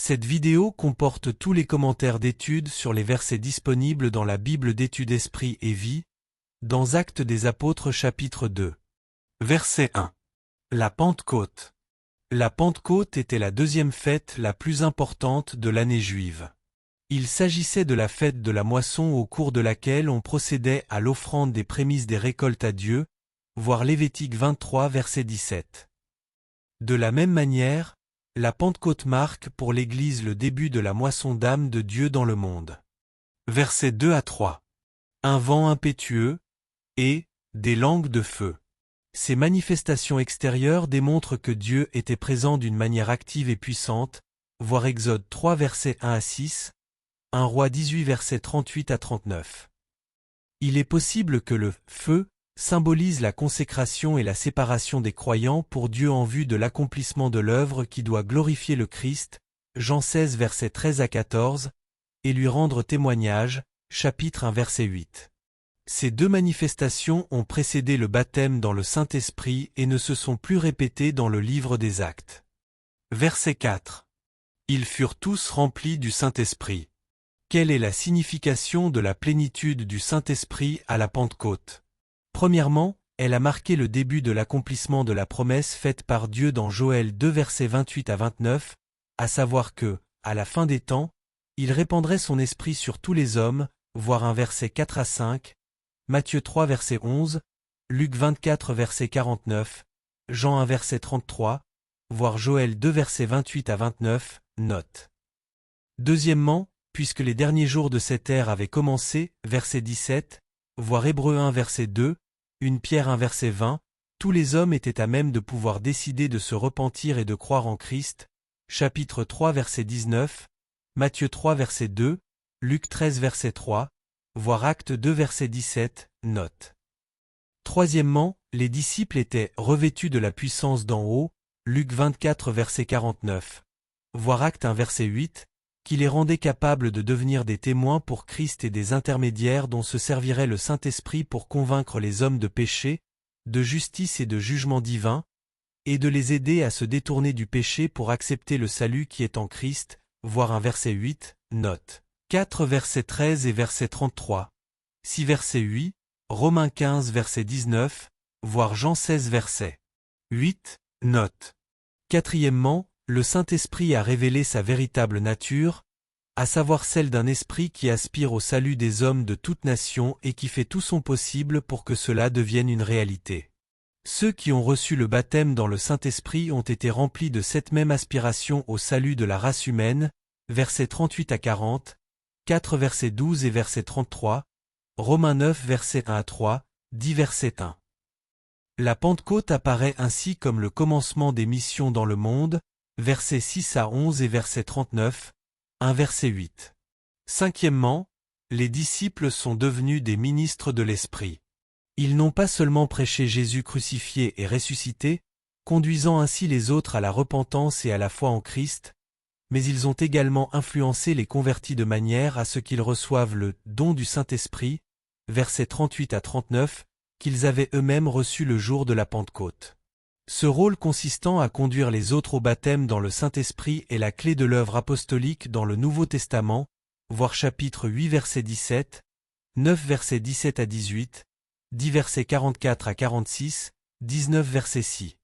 Cette vidéo comporte tous les commentaires d'études sur les versets disponibles dans la Bible d'études Esprit et Vie, dans Actes des Apôtres chapitre 2. Verset 1. La Pentecôte. La Pentecôte était la deuxième fête la plus importante de l'année juive. Il s'agissait de la fête de la moisson au cours de laquelle on procédait à l'offrande des prémices des récoltes à Dieu, voir Lévitique 23 verset 17. De la même manière, la Pentecôte marque pour l'Église le début de la moisson d'âmes de Dieu dans le monde. Versets 2 à 3. Un vent impétueux et des langues de feu. Ces manifestations extérieures démontrent que Dieu était présent d'une manière active et puissante, voir Exode 3 versets 1 à 6, 1 Roi 18 versets 38 à 39. Il est possible que le feu symbolise la consécration et la séparation des croyants pour Dieu en vue de l'accomplissement de l'œuvre qui doit glorifier le Christ, Jean 16 versets 13 à 14, et lui rendre témoignage, chapitre 1 verset 8. Ces deux manifestations ont précédé le baptême dans le Saint-Esprit et ne se sont plus répétées dans le livre des Actes. Verset 4. Ils furent tous remplis du Saint-Esprit. Quelle est la signification de la plénitude du Saint-Esprit à la Pentecôte? Premièrement, elle a marqué le début de l'accomplissement de la promesse faite par Dieu dans Joël 2 versets 28 à 29, à savoir que, à la fin des temps, il répandrait son esprit sur tous les hommes, voir un verset 4 à 5, Matthieu 3 verset 11, Luc 24 verset 49, Jean 1 verset 33, voir Joël 2 verset 28 à 29, note. Deuxièmement, puisque les derniers jours de cette ère avaient commencé, verset 17, voir Hébreux 1 verset 2, 1 Pierre 1 verset 20, tous les hommes étaient à même de pouvoir décider de se repentir et de croire en Christ, chapitre 3 verset 19, Matthieu 3 verset 2, Luc 13 verset 3, voir Actes 2 verset 17, note. Troisièmement, les disciples étaient revêtus de la puissance d'en haut, Luc 24 verset 49, voir Actes 1 verset 8, qui les rendait capables de devenir des témoins pour Christ et des intermédiaires dont se servirait le Saint-Esprit pour convaincre les hommes de péché, de justice et de jugement divin, et de les aider à se détourner du péché pour accepter le salut qui est en Christ, voir un verset 8, note. 4 verset 13 et verset 33, 6 verset 8, Romains 15 verset 19, voir Jean 16 verset 8, note. Quatrièmement, le Saint-Esprit a révélé sa véritable nature, à savoir celle d'un esprit qui aspire au salut des hommes de toute nation et qui fait tout son possible pour que cela devienne une réalité. Ceux qui ont reçu le baptême dans le Saint-Esprit ont été remplis de cette même aspiration au salut de la race humaine, versets 38 à 40, 4 versets 12 et verset 33, Romains 9 versets 1 à 3, 10 verset 1. La Pentecôte apparaît ainsi comme le commencement des missions dans le monde, versets 6 à 11 et verset 39, 1 verset 8. Cinquièmement, les disciples sont devenus des ministres de l'Esprit. Ils n'ont pas seulement prêché Jésus crucifié et ressuscité, conduisant ainsi les autres à la repentance et à la foi en Christ, mais ils ont également influencé les convertis de manière à ce qu'ils reçoivent le don du Saint-Esprit, versets 38 à 39, qu'ils avaient eux-mêmes reçu le jour de la Pentecôte. Ce rôle consistant à conduire les autres au baptême dans le Saint-Esprit est la clé de l'œuvre apostolique dans le Nouveau Testament, voir chapitre 8 verset 17, 9 versets 17 à 18, 10 versets 44 à 46, 19 versets 6.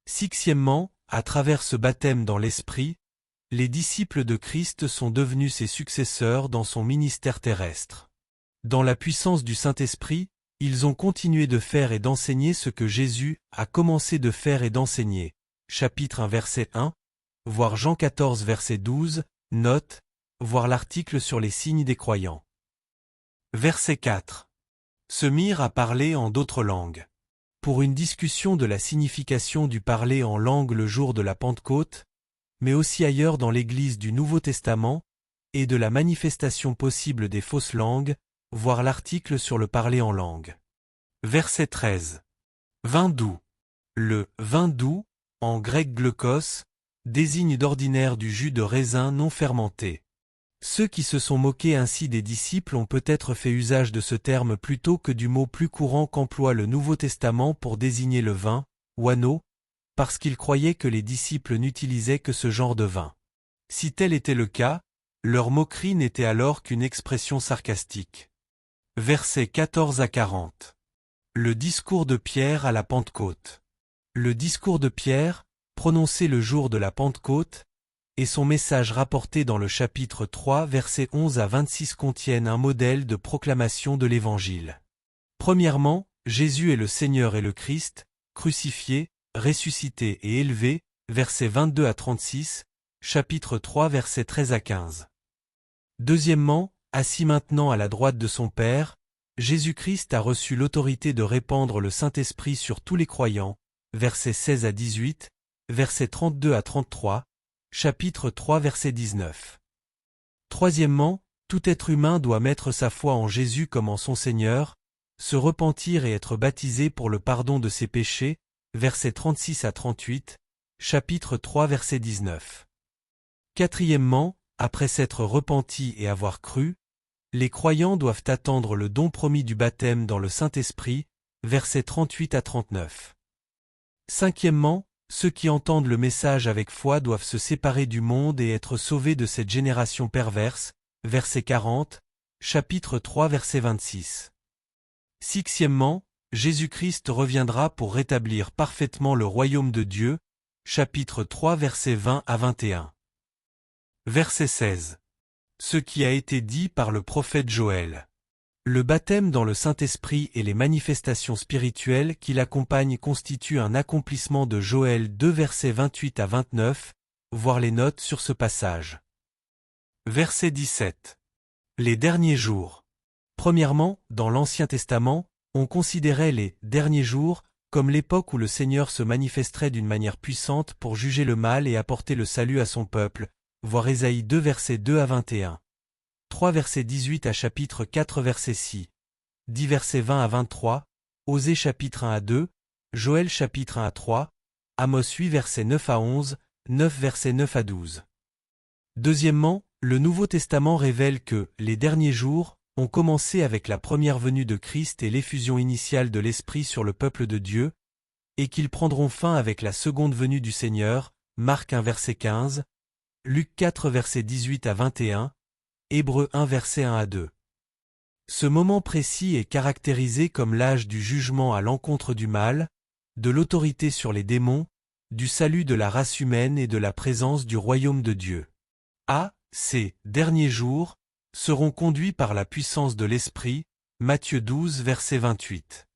Sixièmement, à travers ce baptême dans l'Esprit, les disciples de Christ sont devenus ses successeurs dans son ministère terrestre. Dans la puissance du Saint-Esprit, ils ont continué de faire et d'enseigner ce que Jésus a commencé de faire et d'enseigner. Chapitre 1 verset 1, voir Jean 14 verset 12, note, voir l'article sur les signes des croyants. Verset 4. Se mirent à parler en d'autres langues. Pour une discussion de la signification du parler en langue le jour de la Pentecôte, mais aussi ailleurs dans l'Église du Nouveau Testament, et de la manifestation possible des fausses langues, voir l'article sur le parler en langue. Verset 13. Vin doux. Le vin doux, en grec gleukos, désigne d'ordinaire du jus de raisin non fermenté. Ceux qui se sont moqués ainsi des disciples ont peut-être fait usage de ce terme plutôt que du mot plus courant qu'emploie le Nouveau Testament pour désigner le vin, wano, parce qu'ils croyaient que les disciples n'utilisaient que ce genre de vin. Si tel était le cas, leur moquerie n'était alors qu'une expression sarcastique. Versets 14 à 40. Le discours de Pierre à la Pentecôte. Le discours de Pierre, prononcé le jour de la Pentecôte, et son message rapporté dans le chapitre 3 versets 11 à 26 contiennent un modèle de proclamation de l'Évangile. Premièrement, Jésus est le Seigneur et le Christ, crucifié, ressuscité et élevé, versets 22 à 36, chapitre 3 versets 13 à 15. Deuxièmement, assis maintenant à la droite de son Père, Jésus-Christ a reçu l'autorité de répandre le Saint-Esprit sur tous les croyants, versets 16 à 18, versets 32 à 33, chapitre 3 verset 19. Troisièmement, tout être humain doit mettre sa foi en Jésus comme en son Seigneur, se repentir et être baptisé pour le pardon de ses péchés, versets 36 à 38, chapitre 3 verset 19. Quatrièmement, après s'être repentis et avoir cru, les croyants doivent attendre le don promis du baptême dans le Saint-Esprit, versets 38 à 39. Cinquièmement, ceux qui entendent le message avec foi doivent se séparer du monde et être sauvés de cette génération perverse, verset 40, chapitre 3 verset 26. Sixièmement, Jésus-Christ reviendra pour rétablir parfaitement le royaume de Dieu, chapitre 3 versets 20 à 21. Verset 16. Ce qui a été dit par le prophète Joël. Le baptême dans le Saint-Esprit et les manifestations spirituelles qui l'accompagnent constituent un accomplissement de Joël 2 versets 28 à 29, voir les notes sur ce passage. Verset 17. Les derniers jours. Premièrement, dans l'Ancien Testament, on considérait les « derniers jours » comme l'époque où le Seigneur se manifesterait d'une manière puissante pour juger le mal et apporter le salut à son peuple, voir Ésaïe 2 versets 2 à 21. 3 versets 18 à chapitre 4 verset 6, 10 versets 20 à 23, Osée chapitre 1 à 2, Joël chapitre 1 à 3, Amos 8 versets 9 à 11, 9 versets 9 à 12. Deuxièmement, le Nouveau Testament révèle que les derniers jours ont commencé avec la première venue de Christ et l'effusion initiale de l'Esprit sur le peuple de Dieu, et qu'ils prendront fin avec la seconde venue du Seigneur, Marc 1 verset 15, Luc 4 versets 18 à 21, Hébreux 1 verset 1 à 2. Ce moment précis est caractérisé comme l'âge du jugement à l'encontre du mal, de l'autorité sur les démons, du salut de la race humaine et de la présence du royaume de Dieu. Ces derniers jours seront conduits par la puissance de l'Esprit, Matthieu 12 verset 28.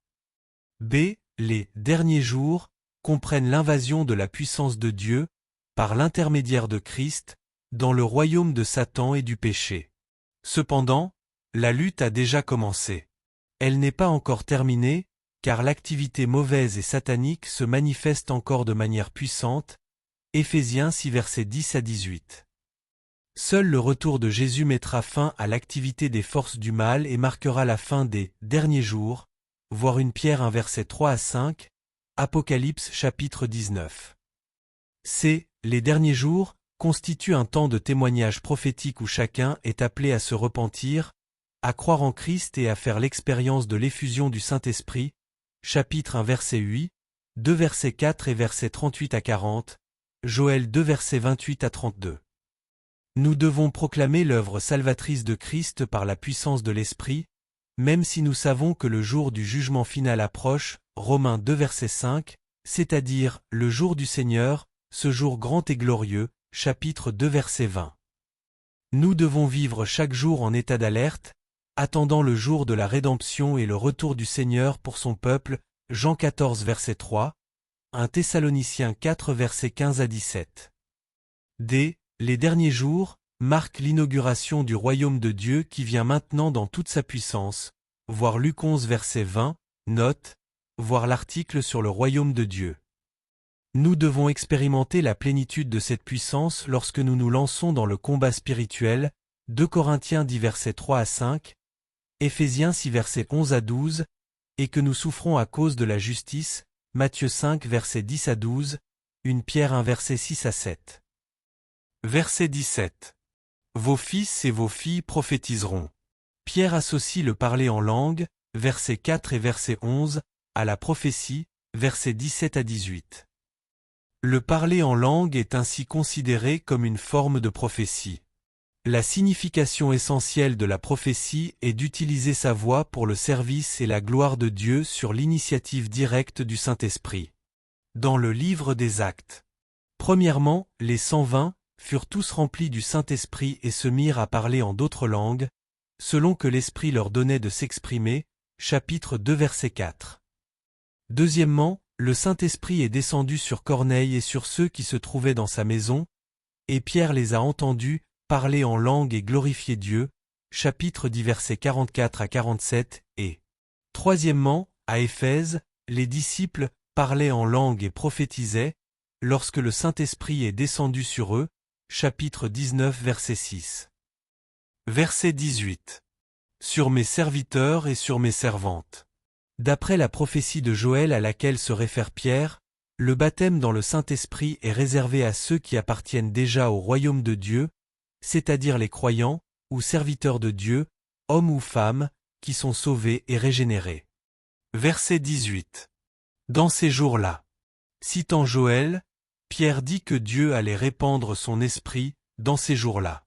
Les derniers jours comprennent l'invasion de la puissance de Dieu, par l'intermédiaire de Christ, dans le royaume de Satan et du péché. Cependant, la lutte a déjà commencé. Elle n'est pas encore terminée, car l'activité mauvaise et satanique se manifeste encore de manière puissante. Éphésiens 6 versets 10 à 18. Seul le retour de Jésus mettra fin à l'activité des forces du mal et marquera la fin des derniers jours, voir 1 Pierre 1 verset 3 à 5, Apocalypse chapitre 19. Les derniers jours constitue un temps de témoignage prophétique où chacun est appelé à se repentir, à croire en Christ et à faire l'expérience de l'effusion du Saint-Esprit, chapitre 1 verset 8, 2 versets 4 et versets 38 à 40, Joël 2 versets 28 à 32. Nous devons proclamer l'œuvre salvatrice de Christ par la puissance de l'Esprit, même si nous savons que le jour du jugement final approche, Romains 2 verset 5, c'est-à-dire le jour du Seigneur, ce jour grand et glorieux, chapitre 2 verset 20. Nous devons vivre chaque jour en état d'alerte, attendant le jour de la rédemption et le retour du Seigneur pour son peuple, Jean 14 verset 3, 1 Thessaloniciens 4 verset 15 à 17. Les derniers jours marquent l'inauguration du royaume de Dieu qui vient maintenant dans toute sa puissance, voir Luc 11 verset 20, note, voir l'article sur le royaume de Dieu. Nous devons expérimenter la plénitude de cette puissance lorsque nous nous lançons dans le combat spirituel, 2 Corinthiens 10 versets 3 à 5, Éphésiens 6 versets 11 à 12, et que nous souffrons à cause de la justice, Matthieu 5 versets 10 à 12, 1 Pierre 1 verset 6 à 7. Verset 17. Vos fils et vos filles prophétiseront. Pierre associe le parler en langue, versets 4 et verset 11, à la prophétie, versets 17 à 18. Le parler en langue est ainsi considéré comme une forme de prophétie. La signification essentielle de la prophétie est d'utiliser sa voix pour le service et la gloire de Dieu sur l'initiative directe du Saint-Esprit. Dans le livre des Actes. Premièrement, les 120 furent tous remplis du Saint-Esprit et se mirent à parler en d'autres langues, selon que l'Esprit leur donnait de s'exprimer, chapitre 2 verset 4. Deuxièmement, le Saint-Esprit est descendu sur Corneille et sur ceux qui se trouvaient dans sa maison, et Pierre les a entendus parler en langue et glorifier Dieu, chapitre 10 versets 44 à 47, et troisièmement, à Éphèse, les disciples parlaient en langue et prophétisaient, lorsque le Saint-Esprit est descendu sur eux, chapitre 19 verset 6. Verset 18. Sur mes serviteurs et sur mes servantes. D'après la prophétie de Joël à laquelle se réfère Pierre, le baptême dans le Saint-Esprit est réservé à ceux qui appartiennent déjà au royaume de Dieu, c'est-à-dire les croyants, ou serviteurs de Dieu, hommes ou femmes, qui sont sauvés et régénérés. Verset 18. Dans ces jours-là. Citant Joël, Pierre dit que Dieu allait répandre son esprit dans ces jours-là.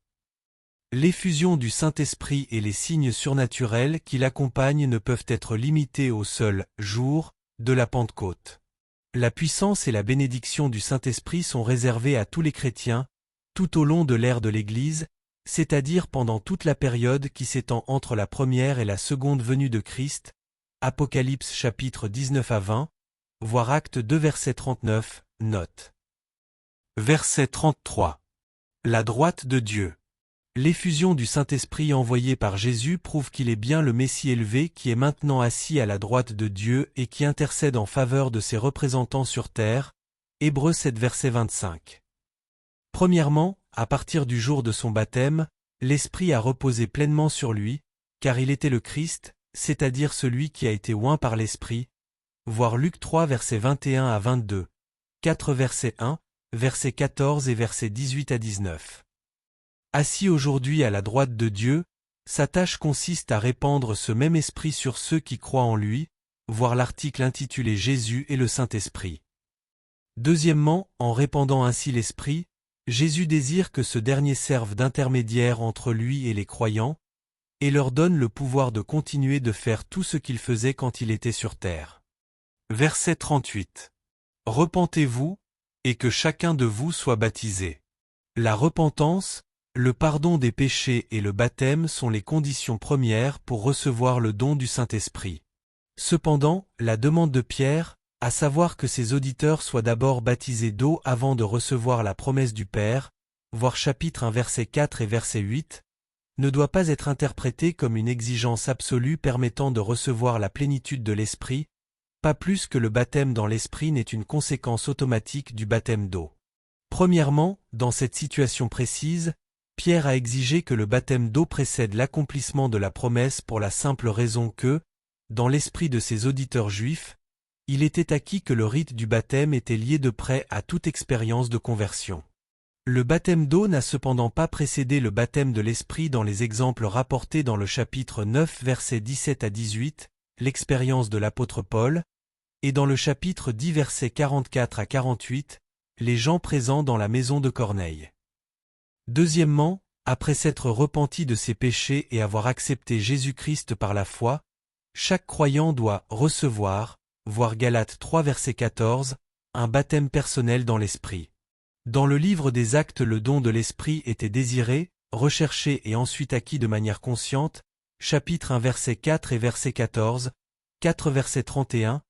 L'effusion du Saint-Esprit et les signes surnaturels qui l'accompagnent ne peuvent être limités au seul jour de la Pentecôte. La puissance et la bénédiction du Saint-Esprit sont réservées à tous les chrétiens, tout au long de l'ère de l'Église, c'est-à-dire pendant toute la période qui s'étend entre la première et la seconde venue de Christ, Apocalypse chapitre 19 à 20, voir Acte 2 verset 39, note. Verset 33. La droite de Dieu. L'effusion du Saint-Esprit envoyé par Jésus prouve qu'il est bien le Messie élevé qui est maintenant assis à la droite de Dieu et qui intercède en faveur de ses représentants sur terre, Hébreux 7 verset 25. Premièrement, à partir du jour de son baptême, l'Esprit a reposé pleinement sur lui, car il était le Christ, c'est-à-dire celui qui a été oint par l'Esprit, voir Luc 3 versets 21 à 22, 4 verset 1, verset 14 et verset 18 à 19. Assis aujourd'hui à la droite de Dieu, sa tâche consiste à répandre ce même esprit sur ceux qui croient en lui, voir l'article intitulé Jésus et le Saint-Esprit. Deuxièmement, en répandant ainsi l'esprit, Jésus désire que ce dernier serve d'intermédiaire entre lui et les croyants, et leur donne le pouvoir de continuer de faire tout ce qu'il faisait quand il était sur terre. Verset 38. Repentez-vous, et que chacun de vous soit baptisé. La repentance, le pardon des péchés et le baptême sont les conditions premières pour recevoir le don du Saint-Esprit. Cependant, la demande de Pierre, à savoir que ses auditeurs soient d'abord baptisés d'eau avant de recevoir la promesse du Père, voir chapitre 1 verset 4 et verset 8, ne doit pas être interprétée comme une exigence absolue permettant de recevoir la plénitude de l'Esprit, pas plus que le baptême dans l'Esprit n'est une conséquence automatique du baptême d'eau. Premièrement, dans cette situation précise, Pierre a exigé que le baptême d'eau précède l'accomplissement de la promesse pour la simple raison que, dans l'esprit de ses auditeurs juifs, il était acquis que le rite du baptême était lié de près à toute expérience de conversion. Le baptême d'eau n'a cependant pas précédé le baptême de l'esprit dans les exemples rapportés dans le chapitre 9 versets 17 à 18, l'expérience de l'apôtre Paul, et dans le chapitre 10 versets 44 à 48, les gens présents dans la maison de Corneille. Deuxièmement, après s'être repenti de ses péchés et avoir accepté Jésus-Christ par la foi, chaque croyant doit recevoir, voir Galates 3 verset 14, un baptême personnel dans l'Esprit. Dans le livre des Actes, le don de l'Esprit était désiré, recherché et ensuite acquis de manière consciente, chapitre 1 verset 4 et verset 14, 4 verset 31,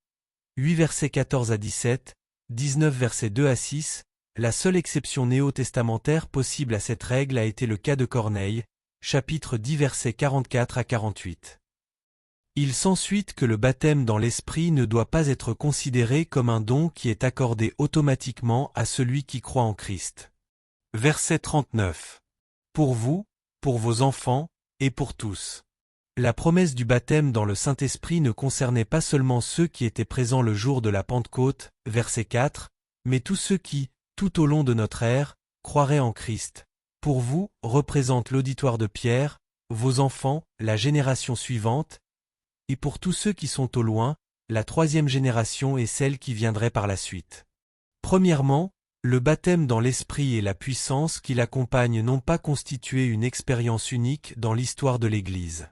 8 versets 14 à 17, 19 versets 2 à 6, la seule exception néo-testamentaire possible à cette règle a été le cas de Corneille, chapitre 10 versets 44 à 48. Il s'ensuit que le baptême dans l'Esprit ne doit pas être considéré comme un don qui est accordé automatiquement à celui qui croit en Christ. Verset 39. Pour vous, pour vos enfants, et pour tous. La promesse du baptême dans le Saint-Esprit ne concernait pas seulement ceux qui étaient présents le jour de la Pentecôte, verset 4, mais tous ceux qui, tout au long de notre ère, croiraient en Christ. Pour vous, représente l'auditoire de Pierre, vos enfants, la génération suivante, et pour tous ceux qui sont au loin, la troisième génération et celle qui viendrait par la suite. Premièrement, le baptême dans l'Esprit et la puissance qui l'accompagne n'ont pas constitué une expérience unique dans l'histoire de l'Église.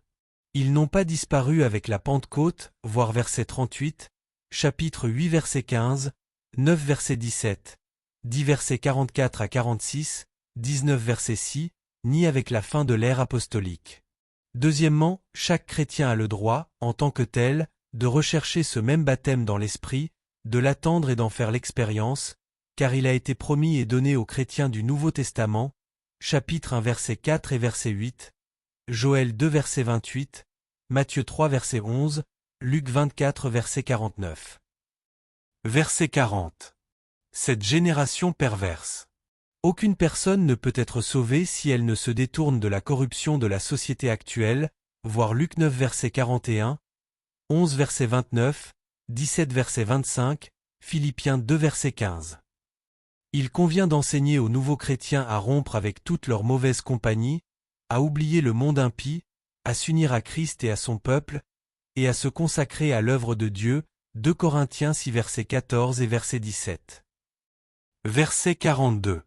Ils n'ont pas disparu avec la Pentecôte, voir verset 38, chapitre 8 verset 15, 9 verset 17, 10 verset 44 à 46, 19 verset 6, ni avec la fin de l'ère apostolique. Deuxièmement, chaque chrétien a le droit, en tant que tel, de rechercher ce même baptême dans l'Esprit, de l'attendre et d'en faire l'expérience, car il a été promis et donné aux chrétiens du Nouveau Testament, chapitre 1 verset 4 et verset 8, Joël 2 verset 28, Matthieu 3 verset 11, Luc 24 verset 49. Verset 40. Cette génération perverse. Aucune personne ne peut être sauvée si elle ne se détourne de la corruption de la société actuelle, voir Luc 9 verset 41, 11 verset 29, 17 verset 25, Philippiens 2 verset 15. Il convient d'enseigner aux nouveaux chrétiens à rompre avec toute leur mauvaise compagnie, à oublier le monde impie, à s'unir à Christ et à son peuple, et à se consacrer à l'œuvre de Dieu, 2 Corinthiens 6 verset 14 et verset 17. Verset 42.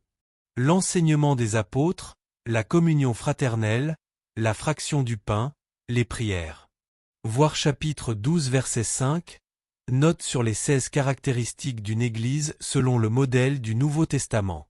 L'enseignement des apôtres, la communion fraternelle, la fraction du pain, les prières. Voir chapitre 12 verset 5, note sur les 16 caractéristiques d'une Église selon le modèle du Nouveau Testament.